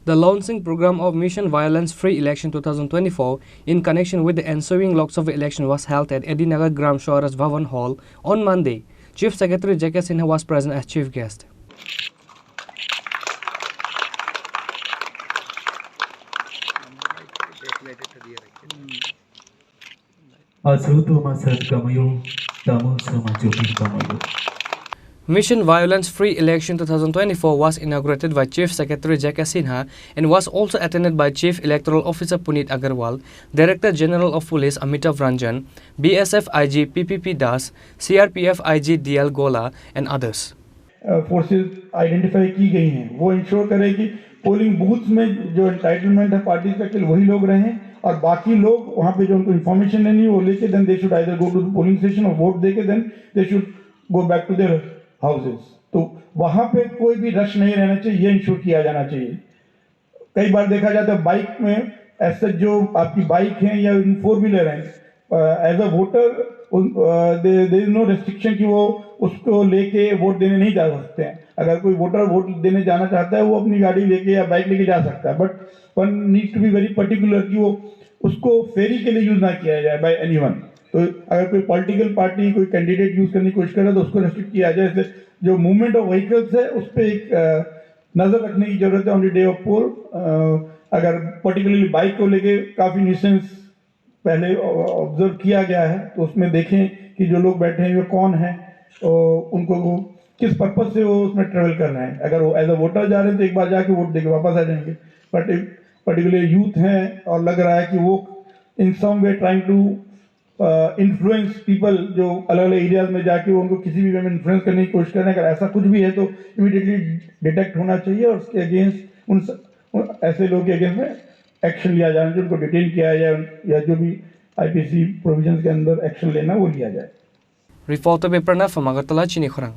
The launching program of Mission Violence Free Election 2024 in connection with the ensuing Lok Sabha election was held at Edinagar Gram Swaraj Bhavan Hall on Monday. Chief Secretary J.K. Sinha was present as chief guest. Mission Violence Free Election 2024 was inaugurated by Chief Secretary J.K. Sinha and was also attended by Chief Electoral Officer Puneet Agarwal, Director General of Police Amitav Ranjan, BSF IG PPP Das, CRPF IG DL Gola and others. Forces identify की गई हैं वो ensure करें कि polling booth में जो entitlement है parties का केवल वही लोग रहें और बाकी लोग वहाँ पे जो उनको इन्फॉर्मेशन लेनी है वो लेके then they should either go to the polling station और वोट देके then they should go back to their houses. तो वहाँ पे कोई भी रश नहीं रहना चाहिए, ये इंश्योर किया जाना चाहिए। कई बार देखा जाता है बाइक में ऐसे जो आपकी बाइक है या फोर व्हीलर है as a voter there is no restriction कि वो उसको लेके वोट देने नहीं जा सकते हैं। अगर कोई वोटर वोट देने जाना चाहता है वो अपनी गाड़ी लेके या बाइक लेके जा सकता है, but one need to be very particular कि वो उसको फेरी के लिए यूज ना किया जाए बाय एनीवन। तो अगर कोई पॉलिटिकल पार्टी कोई कैंडिडेट यूज करने की कोशिश करे तो उसको रेस्ट्रिक्ट किया जाए। इसलिए जो मूवमेंट ऑफ व्हीकल्स है उस पर एक नजर रखने की जरूरत है ऑन द डे ऑफ पोल। अगर पर्टिकुलरली बाइक को लेके काफी न्यूसेंस पहले ऑब्जर्व किया गया है तो उसमें देखें कि जो लोग बैठे हैं वो कौन है और उनको वो किस पर्पज से वो उसमें ट्रेवल कर रहे हैं। अगर वो एज अ वोटर जा रहे हैं तो एक बार जाके वोट देके वापस आ जाएंगे, बट पर्टिकुलर यूथ हैं और लग रहा है कि वो इन सम वे ट्राइंग टू इन्फ्लुएंस पीपल, जो अलग अलग एरियाज में जाके उनको किसी भी वे में इन्फ्लुएंस करने की कोशिश कर रहे हैं। अगर ऐसा कुछ भी है तो इमीडिएटली डिटेक्ट होना चाहिए और उसके अगेंस्ट उन ऐसे लोगों के अगेंस्ट में एक्शन लिया जाए, जो उनको डिटेन किया जाए या जो भी आईपीसी प्रोविजंस के अंदर एक्शन लेना वो लिया जाए। Reporter Pranav from Agartala, Chini Khurang.